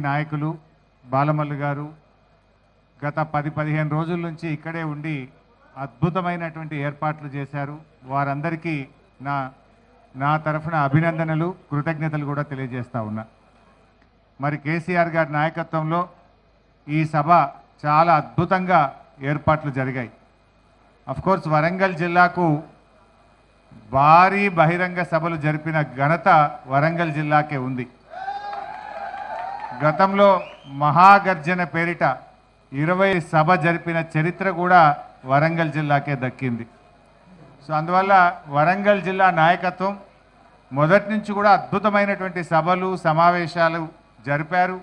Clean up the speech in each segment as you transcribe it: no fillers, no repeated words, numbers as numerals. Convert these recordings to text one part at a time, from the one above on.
నాయకులు బాలమల్లు గారు గత 10-15 రోజుల నుంచి ఇక్కడే ఉండి అద్భుతమైనటువంటి ఏర్పాట్లు చేశారు. వారందరికీ నా తరఫున అభినందనలు, కృతజ్ఞతలు కూడా తెలియజేస్తా ఉన్నా. మరి కేసీఆర్ గారి నాయకత్వంలో ఈ సభ చాలా అద్భుతంగా ఏర్పాట్లు జరిగాయి. కోర్స్ వరంగల్ జిల్లాకు భారీ బహిరంగ సభలు జరిపిన ఘనత వరంగల్ జిల్లాకే ఉంది. గతంలో మహాగర్జన పేరిట 20 సభ జరిపిన చరిత్ర కూడా వరంగల్ జిల్లాకే దక్కింది. సో అందువల్ల వరంగల్ జిల్లా నాయకత్వం మొదటి నుంచి కూడా అద్భుతమైనటువంటి సభలు సమావేశాలు జరిపారు.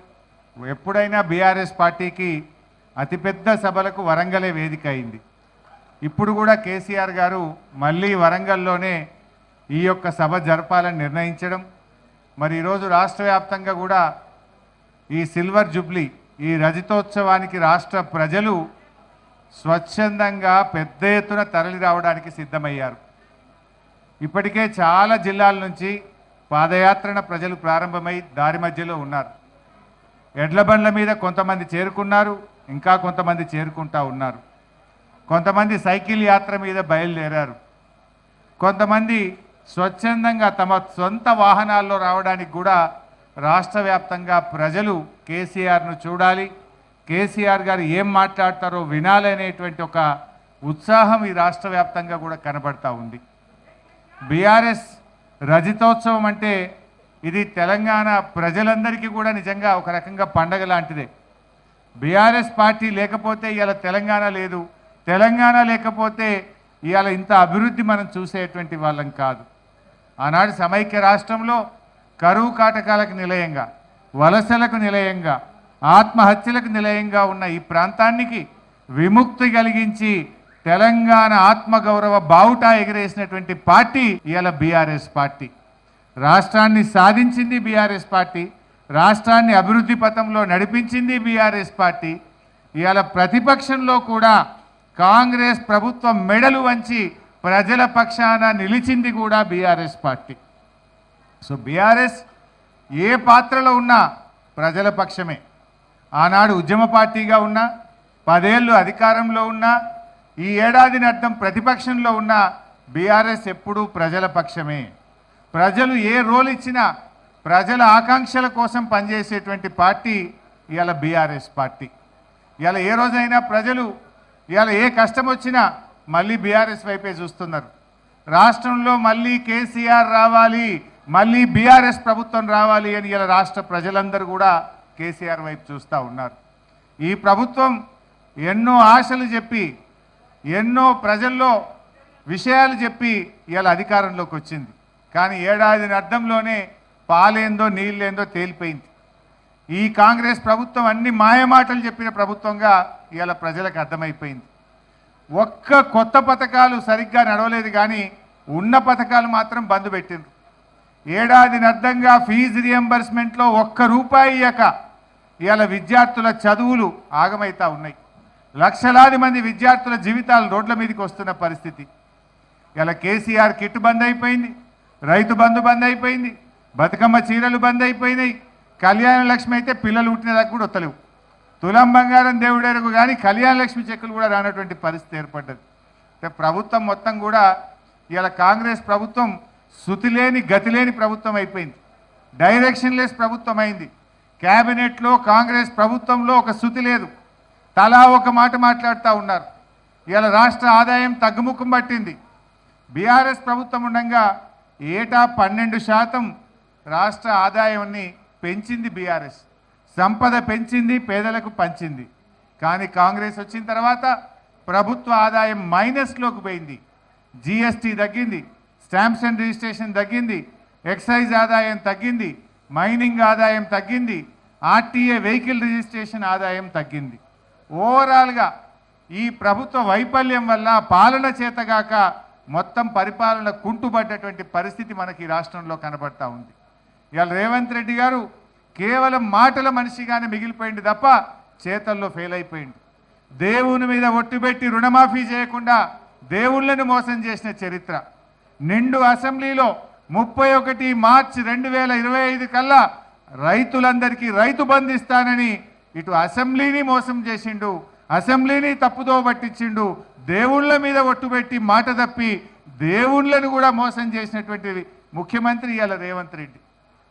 ఎప్పుడైనా బీఆర్ఎస్ పార్టీకి అతిపెద్ద సభలకు వరంగలే వేదిక అయింది. ఇప్పుడు కూడా కేసీఆర్ గారు మళ్ళీ వరంగల్లోనే ఈ యొక్క సభ జరపాలని నిర్ణయించడం, మరి ఈరోజు రాష్ట్ర వ్యాప్తంగా కూడా ఈ సిల్వర్ జూబ్లీ, ఈ రజతోత్సవానికి రాష్ట్ర ప్రజలు స్వచ్ఛందంగా పెద్ద ఎత్తున తరలి రావడానికి సిద్ధమయ్యారు. ఇప్పటికే చాలా జిల్లాల నుంచి పాదయాత్రన ప్రజలు ప్రారంభమై దారి మధ్యలో ఉన్నారు. ఎడ్ల బండ్ల మీద కొంతమంది చేరుకున్నారు, ఇంకా కొంతమంది చేరుకుంటా ఉన్నారు. కొంతమంది సైకిల్ యాత్ర మీద బయలుదేరారు. కొంతమంది స్వచ్ఛందంగా తమ సొంత వాహనాల్లో రావడానికి కూడా రాష్ట్ర వ్యాప్తంగా ప్రజలు కేసీఆర్ను చూడాలి, కేసీఆర్ గారు ఏం మాట్లాడతారో వినాలనేటువంటి ఒక ఉత్సాహం ఈ రాష్ట్ర వ్యాప్తంగా కూడా కనబడతా ఉంది. బీఆర్ఎస్ రజతోత్సవం అంటే ఇది తెలంగాణ ప్రజలందరికీ కూడా నిజంగా ఒక రకంగా పండగ లాంటిదే. బీఆర్ఎస్ పార్టీ లేకపోతే ఇవాళ తెలంగాణ లేదు, తెలంగాణ లేకపోతే ఇవాళ ఇంత అభివృద్ధి మనం చూసేటువంటి వాళ్ళం కాదు. ఆనాడు సమైక్య రాష్ట్రంలో కరువు కాటకాలకు నిలయంగా, వలసలకు నిలయంగా, ఆత్మహత్యలకు నిలయంగా ఉన్న ఈ ప్రాంతానికి విముక్తి కలిగించి తెలంగాణ ఆత్మగౌరవ బావుటా ఎగిరేసినటువంటి పార్టీ ఇవాళ బీఆర్ఎస్ పార్టీ. రాష్ట్రాన్ని సాధించింది బీఆర్ఎస్ పార్టీ, రాష్ట్రాన్ని అభివృద్ధి పథంలో నడిపించింది బీఆర్ఎస్ పార్టీ. ఇవాళ ప్రతిపక్షంలో కూడా కాంగ్రెస్ ప్రభుత్వం మెడలు వంచి ప్రజల పక్షాన నిలిచింది కూడా బీఆర్ఎస్ పార్టీ. సో బీఆర్ఎస్ ఏ పాత్రలో ఉన్నా ప్రజల పక్షమే. ఆనాడు ఉద్యమ పార్టీగా ఉన్నా, 10 ఏళ్ళు అధికారంలో ఉన్నా, ఈ ఏడాదిని అర్థం ప్రతిపక్షంలో ఉన్న బీఆర్ఎస్ ఎప్పుడూ ప్రజల పక్షమే. ప్రజలు ఏ రోల్ ఇచ్చినా ప్రజల ఆకాంక్షల కోసం పనిచేసేటువంటి పార్టీ ఇవాళ బీఆర్ఎస్ పార్టీ. ఇవాళ ఏ రోజైనా ప్రజలు ఇవాళ ఏ కష్టం వచ్చినా మళ్ళీ బీఆర్ఎస్ వైపే చూస్తున్నారు. రాష్ట్రంలో మళ్ళీ కేసీఆర్ రావాలి, మళ్ళీ బీఆర్ఎస్ ప్రభుత్వం రావాలి అని ఇలా రాష్ట్ర ప్రజలందరూ కూడా కేసీఆర్ వైపు చూస్తూ ఉన్నారు. ఈ ప్రభుత్వం ఎన్నో ఆశలు చెప్పి, ఎన్నో ప్రజల్లో విషయాలు చెప్పి ఇలా అధికారంలోకి వచ్చింది. కానీ ఏడాదిని అర్థంలోనే పాలేందో నీళ్ళేందో తేలిపోయింది. ఈ కాంగ్రెస్ ప్రభుత్వం అన్ని మాయమాటలు చెప్పిన ప్రభుత్వంగా ఇలా ప్రజలకు అర్థమైపోయింది. ఒక్క కొత్త పథకాలు సరిగ్గా నడవలేదు, కానీ ఉన్న పథకాలు మాత్రం బంద్ పెట్టిండ్రు. ఏడాదిని అర్థంగా ఫీజు రియంబర్స్మెంట్లో ₹1 ఇయ్యక ఇవాళ విద్యార్థుల చదువులు ఆగమైతా ఉన్నాయి. లక్షలాది మంది విద్యార్థుల జీవితాలు రోడ్ల మీదకి వస్తున్న పరిస్థితి. ఇలా కేసీఆర్ కిట్ బంద్ అయిపోయింది, రైతు బంధు బంద్ అయిపోయింది, బతుకమ్మ చీరలు బంద్ అయిపోయినాయి, కళ్యాణ లక్ష్మి అయితే పిల్లలు పుట్టినదాకా కూడా వస్తలేవు. తులం బంగారం దేవుడెరుగు కానీ కళ్యాణ లక్ష్మి చెక్కులు కూడా రానటువంటి పరిస్థితి ఏర్పడ్డది. అంటే ప్రభుత్వం మొత్తం కూడా ఇలా కాంగ్రెస్ ప్రభుత్వం శృతిలేని గతిలేని ప్రభుత్వం అయిపోయింది. డైరెక్షన్ లెస్ ప్రభుత్వం అయింది. క్యాబినెట్లో కాంగ్రెస్ ప్రభుత్వంలో ఒక శృతి లేదు, తలా ఒక మాట మాట్లాడుతూ ఉన్నారు. ఇలా రాష్ట్ర ఆదాయం తగ్గుముఖం పట్టింది. బీఆర్ఎస్ ప్రభుత్వం ఉండగా ఏటా 12% రాష్ట్ర ఆదాయాన్ని పెంచింది బీఆర్ఎస్. సంపద పెంచింది, పేదలకు పంచింది. కానీ కాంగ్రెస్ వచ్చిన తర్వాత ప్రభుత్వ ఆదాయం మైనస్లోకి పోయింది. జీఎస్టీ తగ్గింది, స్టాంప్స్ అండ్ రిజిస్ట్రేషన్ తగ్గింది, ఎక్సైజ్ ఆదాయం తగ్గింది, మైనింగ్ ఆదాయం తగ్గింది, ఆర్టీఏ వెహికల్ రిజిస్ట్రేషన్ ఆదాయం తగ్గింది. ఓవరాల్గా ఈ ప్రభుత్వ వైఫల్యం వల్ల పాలన చేతగాక మొత్తం పరిపాలన కుంటుపడ్డటువంటి పరిస్థితి మనకి రాష్ట్రంలో కనబడతా ఉంది. ఇవాళ రేవంత్ రెడ్డి గారు కేవలం మాటల మనిషిగానే మిగిలిపోయింది తప్ప చేతల్లో ఫెయిల్ అయిపోయింది. దేవుని మీద ఒట్టుబెట్టి రుణమాఫీ చేయకుండా దేవుళ్ళను మోసం చేసిన చరిత్ర. నిండు అసెంబ్లీలో 31 మార్చి 2025 కల్లా రైతులందరికీ రైతు బంధు ఇస్తానని ఇటు అసెంబ్లీని మోసం చేసిండు, అసెంబ్లీని తప్పుదో పట్టించిండు, దేవుళ్ళ మీద ఒట్టుబెట్టి మాట తప్పి దేవుళ్ళను కూడా మోసం చేసినటువంటి ముఖ్యమంత్రి ఇవాళ రేవంత్ రెడ్డి.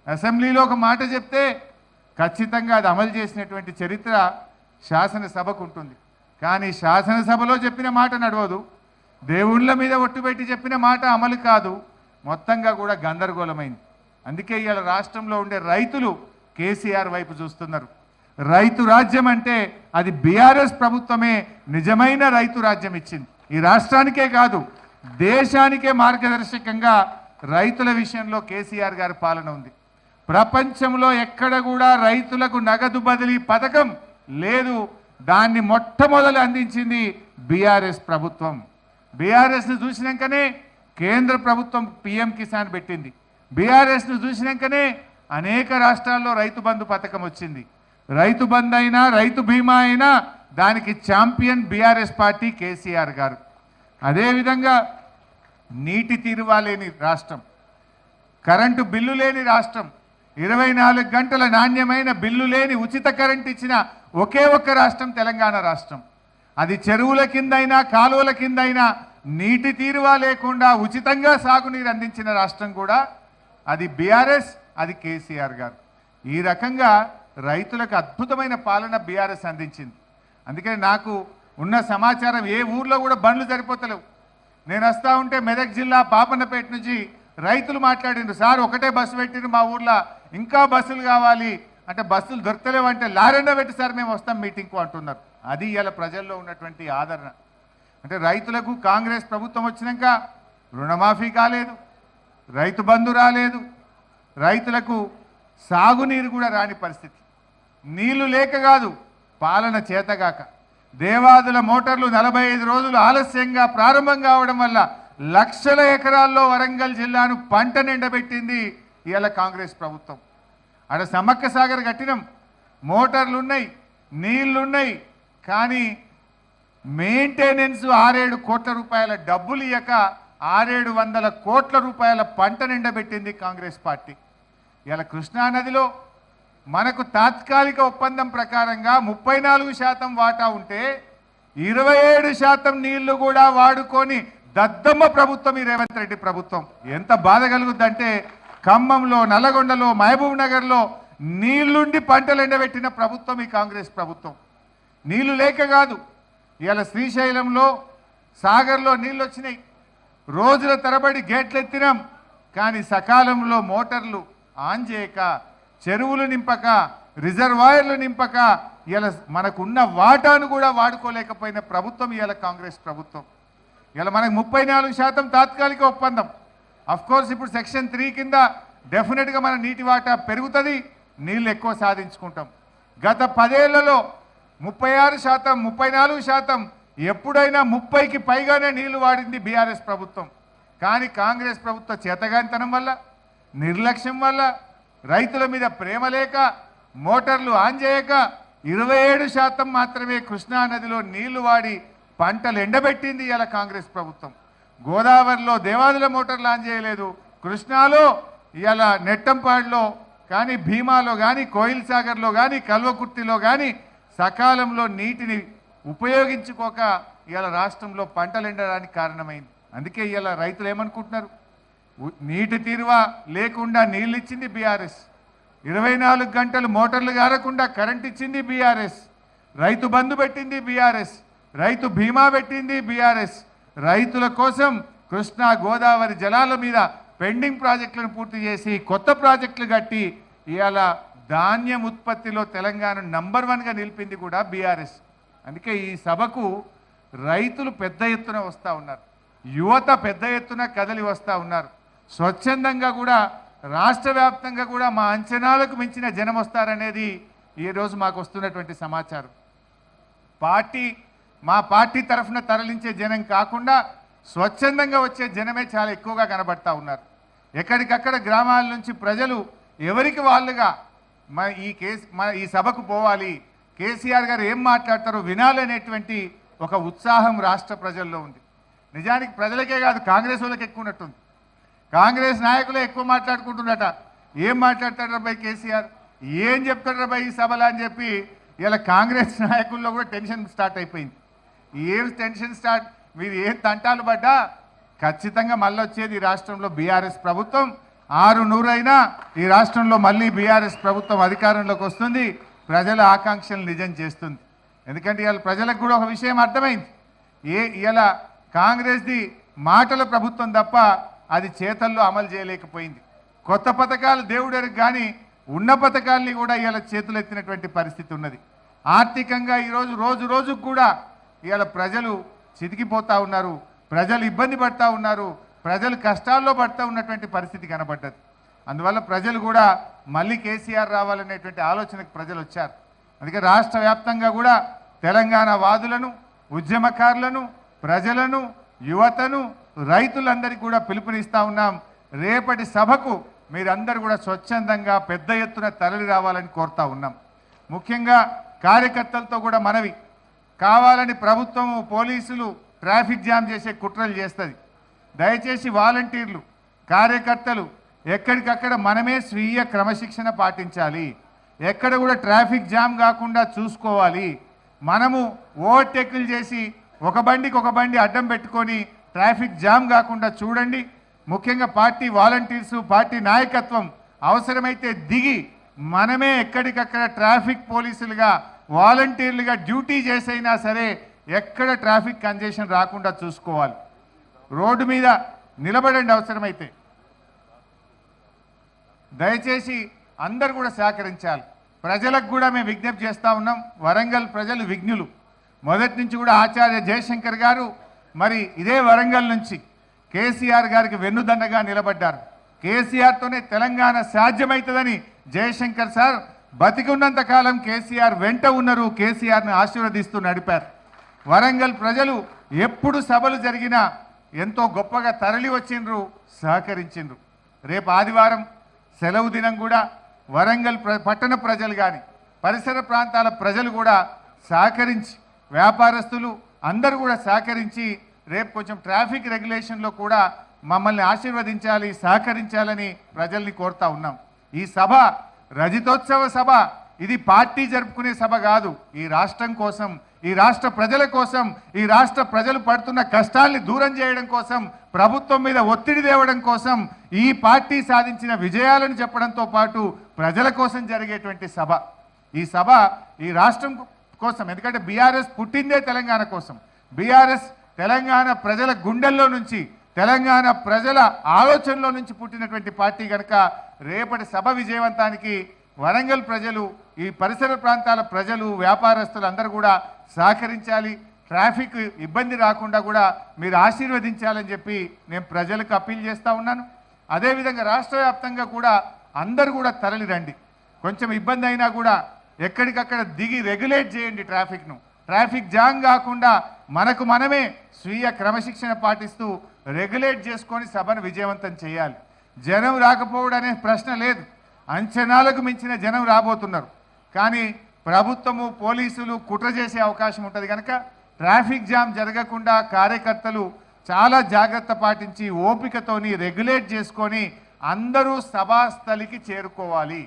అసెంబ్లీలో ఒక మాట చెప్తే ఖచ్చితంగా అది అమలు చేసినటువంటి చరిత్ర శాసనసభకు ఉంటుంది. కానీ శాసనసభలో చెప్పిన మాట నడవదు, దేవుళ్ళ మీద ఒట్టుబెట్టి చెప్పిన మాట అమలు కాదు, మొత్తంగా కూడా గందరగోళమైంది. అందుకే ఇవాళ రాష్ట్రంలో ఉండే రైతులు కేసీఆర్ వైపు చూస్తున్నారు. రైతు రాజ్యం అంటే అది బీఆర్ఎస్ ప్రభుత్వమే నిజమైన రైతు రాజ్యం ఇచ్చింది. ఈ రాష్ట్రానికే కాదు దేశానికే మార్గదర్శకంగా రైతుల విషయంలో కేసీఆర్ గారి పాలన ఉంది. ప్రపంచంలో ఎక్కడ కూడా రైతులకు నగదు బదిలీ పథకం లేదు. దాన్ని మొట్టమొదలు అందించింది బీఆర్ఎస్ ప్రభుత్వం. బీఆర్ఎస్ను చూసినాకనే కేంద్ర ప్రభుత్వం పిఎం కిసాన్ పెట్టింది. బీఆర్ఎస్ను చూసినాకనే అనేక రాష్ట్రాల్లో రైతు బంధు పథకం వచ్చింది. రైతు బంధు అయినా రైతు బీమా అయినా దానికి ఛాంపియన్ బీఆర్ఎస్ పార్టీ కేసీఆర్ గారు. అదేవిధంగా నీటి తీరువా లేని రాష్ట్రం, కరెంటు బిల్లు లేని రాష్ట్రం, 24 గంటల నాణ్యమైన బిల్లు లేని ఉచిత కరెంట్ ఇచ్చిన ఒకే ఒక్క రాష్ట్రం తెలంగాణ రాష్ట్రం. అది చెరువుల కిందైనా కాలువల కిందైనా నీటి తీరువా లేకుండా ఉచితంగా సాగునీరు అందించిన రాష్ట్రం కూడా అది బీఆర్ఎస్, అది కేసీఆర్ గారు. ఈ రకంగా రైతులకు అద్భుతమైన పాలన బీఆర్ఎస్ అందించింది. అందుకని నాకు ఉన్న సమాచారం ఏ ఊర్లో కూడా బండ్లు సరిపోతలేవు. నేను వస్తూ ఉంటే మెదక్ జిల్లా పాపన్నపేట నుంచి రైతులు మాట్లాడిండ్రు, సార్ ఒకటే బస్సు పెట్టిండ్రు మా ఊర్లో, ఇంకా బస్సులు కావాలి అంటే బస్సులు దొరకలేవు అంటే లారెండో పెట్టి సార్ మేము వస్తాం మీటింగ్కు అంటున్నారు. అది ఇలా ప్రజల్లో ఉన్నటువంటి ఆదరణ. అంటే రైతులకు కాంగ్రెస్ ప్రభుత్వం వచ్చినాక రుణమాఫీ కాలేదు, రైతు బంధు రాలేదు, రైతులకు సాగునీరు కూడా రాని పరిస్థితి. నీళ్లు లేక కాదు, పాలన చేతగాక. దేవాదుల మోటార్లు 45 రోజులు ఆలస్యంగా ప్రారంభం కావడం వల్ల లక్షల ఎకరాల్లో వరంగల్ జిల్లాను పంట నిండబెట్టింది ఇవాళ కాంగ్రెస్ ప్రభుత్వం. ఆడ సమ్మక్క సాగర్ కట్టినం, మోటార్లు ఉన్నాయి, నీళ్లున్నాయి, కానీ మెయింటెనెన్స్ 6-7 కోట్ల రూపాయల డబ్బులు ఇయ్యక 600-700 కోట్ల రూపాయల పంట నిండబెట్టింది కాంగ్రెస్ పార్టీ. ఇలా కృష్ణానదిలో మనకు తాత్కాలిక ఒప్పందం ప్రకారంగా 34% వాటా ఉంటే 27% నీళ్లు కూడా వాడుకొని దద్దమ్మ ప్రభుత్వం ఈ రేవంత్ రెడ్డి ప్రభుత్వం. ఎంత బాధ కలుగుద్దంటే ఖమ్మంలో, నల్లగొండలో, మహబూబ్ నగర్లో నీళ్లుండి పంటలు ఎండబెట్టిన ప్రభుత్వం ఈ కాంగ్రెస్ ప్రభుత్వం. నీళ్లు లేక కాదు, ఇవాళ శ్రీశైలంలో సాగర్లో నీళ్ళు వచ్చినాయి, రోజుల తరబడి గేట్లు ఎత్తినాం, కానీ సకాలంలో మోటార్లు ఆన్ చేయక, చెరువులు నింపక, రిజర్వాయర్లు నింపక ఇలా మనకున్న వాటాను కూడా వాడుకోలేకపోయిన ప్రభుత్వం ఇవాళ కాంగ్రెస్ ప్రభుత్వం. ఇలా మనకు 34% తాత్కాలిక ఒప్పందం. కోర్స్ ఇప్పుడు సెక్షన్ 3 కింద డెఫినెట్గా మన నీటి వాటా పెరుగుతుంది, నీళ్ళు ఎక్కువ సాధించుకుంటాం. గత 10 ఏళ్లలో 36%, 34%, ఎప్పుడైనా 30కి పైగానే నీళ్లు వాడింది బీఆర్ఎస్ ప్రభుత్వం. కానీ కాంగ్రెస్ ప్రభుత్వ చేతగానితనం వల్ల, నిర్లక్ష్యం వల్ల, రైతుల మీద ప్రేమ లేక, మోటార్లు ఆన్ చేయక 27% మాత్రమే కృష్ణా నదిలో నీళ్లు వాడి పంటలు ఎండబెట్టింది ఇలా కాంగ్రెస్ ప్రభుత్వం. గోదావరిలో దేవాదుల మోటార్లు ఆన్ చేయలేదు, కృష్ణాలో ఇలా నెట్టంపాడులో కానీ, భీమాలో కానీ, కోయిల్ సాగర్లో కానీ, కల్వకుర్తిలో కానీ సకాలంలో నీటిని ఉపయోగించుకోక ఇలా రాష్ట్రంలో పంటలు ఎండడానికి కారణమైంది. అందుకే ఇలా రైతులు ఏమనుకుంటున్నారు, నీటి తీరువా లేకుండా నీళ్ళు ఇచ్చింది బీఆర్ఎస్, 24 గంటలు మోటార్లు గారకుండా కరెంట్ ఇచ్చింది బీఆర్ఎస్, రైతు బంధు పెట్టింది బీఆర్ఎస్, రైతు బీమా పెట్టింది బీఆర్ఎస్, రైతుల కోసం కృష్ణా గోదావరి జలాల మీద పెండింగ్ ప్రాజెక్టులను పూర్తి చేసి కొత్త ప్రాజెక్టులు కట్టి ఇవాళ ధాన్యం ఉత్పత్తిలో తెలంగాణ నంబర్ 1గా నిలిపింది కూడా బీఆర్ఎస్. అందుకే ఈ సభకు రైతులు పెద్ద ఎత్తున వస్తూ ఉన్నారు, యువత పెద్ద ఎత్తున కదలి వస్తూ ఉన్నారు. స్వచ్ఛందంగా కూడా రాష్ట్ర వ్యాప్తంగా కూడా మా అంచనాలకు మించిన జనం వస్తారనేది ఈరోజు మాకు వస్తున్నటువంటి సమాచారం. మా పార్టీ తరఫున తరలించే జనం కాకుండా స్వచ్ఛందంగా వచ్చే జనమే చాలా ఎక్కువగా కనబడతా ఉన్నారు. ఎక్కడికక్కడ గ్రామాల నుంచి ప్రజలు ఎవరికి వాళ్ళుగా ఈ సభకు పోవాలి, కేసీఆర్ గారు ఏం మాట్లాడతారో వినాలనేటువంటి ఒక ఉత్సాహం రాష్ట్ర ప్రజల్లో ఉంది. నిజానికి ప్రజలకే కాదు, కాంగ్రెస్ వాళ్ళకి ఎక్కువ ఉన్నట్టుంది. కాంగ్రెస్ నాయకులే ఎక్కువ మాట్లాడుకుంటున్నట. ఏం మాట్లాడతాడు అబ్బాయి కేసీఆర్, ఏం చెప్తాడు రా ఈ సభలో అని చెప్పి ఇలా కాంగ్రెస్ నాయకుల్లో కూడా టెన్షన్ స్టార్ట్ అయిపోయింది. ఏం టెన్షన్ స్టార్ట్, మీరు ఏం తంటాలు పడ్డా ఖచ్చితంగా మళ్ళీ వచ్చేది ఈ రాష్ట్రంలో బీఆర్ఎస్ ప్రభుత్వం. 600 అయినా ఈ రాష్ట్రంలో మళ్ళీ బీఆర్ఎస్ ప్రభుత్వం అధికారంలోకి వస్తుంది, ప్రజల ఆకాంక్షలు నిజం చేస్తుంది. ఎందుకంటే ఇవాళ ప్రజలకు కూడా ఒక విషయం అర్థమైంది, ఇలా కాంగ్రెస్ది మాటల ప్రభుత్వం తప్ప అది చేతల్లో అమలు చేయలేకపోయింది. కొత్త పథకాలు దేవుడరికి కానీ ఉన్న పథకాల్ని కూడా ఇవాళ చేతులెత్తినటువంటి పరిస్థితి ఉన్నది. ఆర్థికంగా ఈరోజు రోజు రోజుకు కూడా ఇవాళ ప్రజలు చితికిపోతూ ఉన్నారు, ప్రజలు ఇబ్బంది పడుతూ ఉన్నారు, ప్రజలు కష్టాల్లో పడుతూ ఉన్నటువంటి పరిస్థితి కనబడ్డది. అందువల్ల ప్రజలు కూడా మళ్ళీ కేసీఆర్ రావాలనేటువంటి ఆలోచనకు ప్రజలు వచ్చారు. అందుకే రాష్ట్ర వ్యాప్తంగా కూడా తెలంగాణ వాదులను, ఉద్యమకారులను, ప్రజలను, యువతను, రైతులందరికీ కూడా పిలుపునిస్తూ ఉన్నాం. రేపటి సభకు మీరందరూ కూడా స్వచ్ఛందంగా పెద్ద ఎత్తున తరలి రావాలని కోరుతా ఉన్నాం. ముఖ్యంగా కార్యకర్తలతో కూడా మనవి, కావాలని ప్రభుత్వము పోలీసులు ట్రాఫిక్ జామ్ చేసే కుట్రలు చేస్తుంది. దయచేసి వాలంటీర్లు, కార్యకర్తలు ఎక్కడికక్కడ మనమే స్వీయ క్రమశిక్షణ పాటించాలి. ఎక్కడ కూడా ట్రాఫిక్ జామ్ కాకుండా చూసుకోవాలి. మనము ఓవర్టేకులు చేసి ఒక బండికి ఒక బండి అడ్డం పెట్టుకొని ట్రాఫిక్ జామ్ కాకుండా చూడండి. ముఖ్యంగా పార్టీ వాలంటీర్సు, పార్టీ నాయకత్వం అవసరమైతే దిగి మనమే ఎక్కడికక్కడ ట్రాఫిక్ పోలీసులుగా, వాలంటీర్లుగా డ్యూటీ చేసైనా సరే ఎక్కడ ట్రాఫిక్ కంజెషన్ రాకుండా చూసుకోవాలి. రోడ్డు మీద నిలబడండి అవసరమైతే. దయచేసి అందరు కూడా సహకరించాలి. ప్రజలకు కూడా మేము విజ్ఞప్తి చేస్తూ ఉన్నాం. వరంగల్ ప్రజలు విజ్ఞులు. మొదటి నుంచి కూడా ఆచార్య జయశంకర్ గారు మరి ఇదే వరంగల్ నుంచి కేసీఆర్ గారికి వెన్నుదన్నగా నిలబడ్డారు. కేసీఆర్తోనే తెలంగాణ సాధ్యమవుతుందని జయశంకర్ సార్ బతికున్నంత కాలం కేసీఆర్ వెంట ఉన్నారు, కేసీఆర్ను ఆశీర్వదిస్తూ నడిపారు. వరంగల్ ప్రజలు ఎప్పుడు సభలు జరిగినా ఎంతో గొప్పగా తరలి వచ్చిండ్రు, సహకరించిండ్రు. రేపు ఆదివారం సెలవు దినం కూడా వరంగల్ పట్టణ ప్రజలు కానీ పరిసర ప్రాంతాల ప్రజలు కూడా సహకరించి, వ్యాపారస్తులు అందరూ కూడా సహకరించి రేపు కొంచెం ట్రాఫిక్ రెగ్యులేషన్లో కూడా మమ్మల్ని ఆశీర్వదించాలి, సహకరించాలని ప్రజల్ని కోరుతా ఉన్నాం. ఈ సభ రజతోత్సవ సభ, ఇది పార్టీ జరుపుకునే సభ కాదు. ఈ రాష్ట్రం కోసం, ఈ రాష్ట్ర ప్రజల కోసం, ఈ రాష్ట్ర ప్రజలు పడుతున్న కష్టాల్ని దూరం చేయడం కోసం, ప్రభుత్వం మీద ఒత్తిడి తేవడం కోసం, ఈ పార్టీ సాధించిన విజయాలను చెప్పడంతో పాటు ప్రజల కోసం జరిగేటువంటి సభ. ఈ సభ ఈ రాష్ట్రం కోసం. ఎందుకంటే బీఆర్ఎస్ పుట్టిందే తెలంగాణ కోసం. బీఆర్ఎస్ తెలంగాణ ప్రజల గుండెల్లో నుంచి, తెలంగాణ ప్రజల ఆలోచనలో నుంచి పుట్టినటువంటి పార్టీ కనుక రేపటి సభ విజయవంతానికి వరంగల్ ప్రజలు, ఈ పరిసర ప్రాంతాల ప్రజలు, వ్యాపారస్తులు అందరూ కూడా సహకరించాలి. ట్రాఫిక్ ఇబ్బంది రాకుండా కూడా మీరు ఆశీర్వదించాలని చెప్పి నేను ప్రజలకు అప్పీల్ చేస్తూ ఉన్నాను. అదేవిధంగా రాష్ట్ర వ్యాప్తంగా కూడా అందరూ కూడా తరలి రండి. కొంచెం ఇబ్బంది అయినా కూడా ఎక్కడికక్కడ దిగి రెగ్యులేట్ చేయండి ట్రాఫిక్ను. ట్రాఫిక్ జామ్ కాకుండా మనకు మనమే స్వీయ క్రమశిక్షణ పాటిస్తూ రెగ్యులేట్ చేసుకొని సభను విజయవంతం చేయాలి. జనం రాకపోవడం అనే ప్రశ్న లేదు. అంచనాలకు మించిన జనం రాబోతున్నారు. కానీ ప్రభుత్వము, పోలీసులు కుట్ర చేసే అవకాశం ఉంటుంది కనుక ట్రాఫిక్ జామ్ జరగకుండా కార్యకర్తలు చాలా జాగ్రత్త పాటించి ఓపికతోని రెగ్యులేట్ చేసుకొని అందరూ సభాస్థలికి చేరుకోవాలి.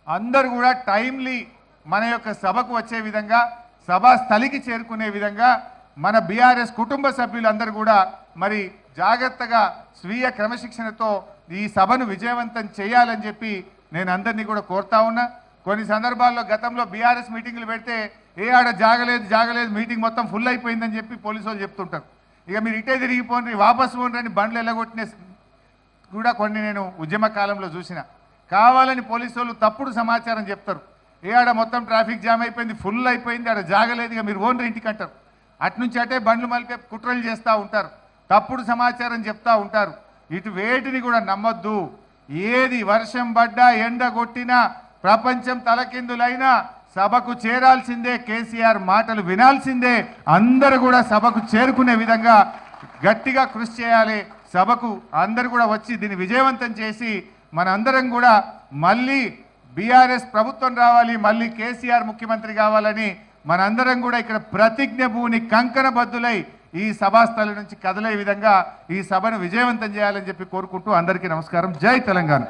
అందరూ కూడా టైమ్లీ మన యొక్క సభకు వచ్చే విధంగా, సభాస్థలికి చేరుకునే విధంగా మన బీఆర్ఎస్ కుటుంబ సభ్యులందరూ కూడా మరి జాగ్రత్తగా స్వీయ క్రమశిక్షణతో ఈ సభను విజయవంతం చేయాలని చెప్పి నేను అందరినీ కూడా కోరుతా ఉన్నా. కొన్ని సందర్భాల్లో గతంలో బీఆర్ఎస్ మీటింగ్లు పెడితే ఆడ జాగలేదు మీటింగ్ మొత్తం ఫుల్ అయిపోయిందని చెప్పి పోలీసు వాళ్ళు చెప్తుంటారు. ఇక మీరు ఇటే తిరిగిపోండి, వాపసు పోండి బండ్లు ఎల్లగొట్టిన కూడా కొన్ని నేను ఉద్యమ కాలంలో చూసిన. కావాలని పోలీసు వాళ్ళు తప్పుడు సమాచారం చెప్తారు. ఆడ మొత్తం ట్రాఫిక్ జామ్ అయిపోయింది, ఫుల్ అయిపోయింది, ఆడ జాగలేదు, ఇక మీరు ఓన్రీ ఇంటికి అంటారు. అట్నుంచి అటే బండ్లు మలిపే కుట్రలు చేస్తూ ఉంటారు, తప్పుడు సమాచారం చెప్తూ ఉంటారు. ఇటు వేటిని కూడా నమ్మొద్దు. ఏది వర్షం పడ్డా, ఎండ కొట్టినా, ప్రపంచం తలకిందులైనా సభకు చేరాల్సిందే, కేసీఆర్ మాటలు వినాల్సిందే. అందరూ కూడా సభకు చేరుకునే విధంగా గట్టిగా కృషి చేయాలి. సభకు అందరూ కూడా వచ్చి దీన్ని విజయవంతం చేసి మనందరం కూడా మళ్ళీ బీఆర్ఎస్ ప్రభుత్వం రావాలి, మళ్ళీ కేసీఆర్ ముఖ్యమంత్రి కావాలని మనందరం కూడా ఇక్కడ ప్రతిజ్ఞ భూని కంకణబద్దులై ఈ సభాస్థలం నుంచి కదిలే విధంగా ఈ సభను విజయవంతం చేయాలని చెప్పి కోరుకుంటూ అందరికీ నమస్కారం. జై తెలంగాణ.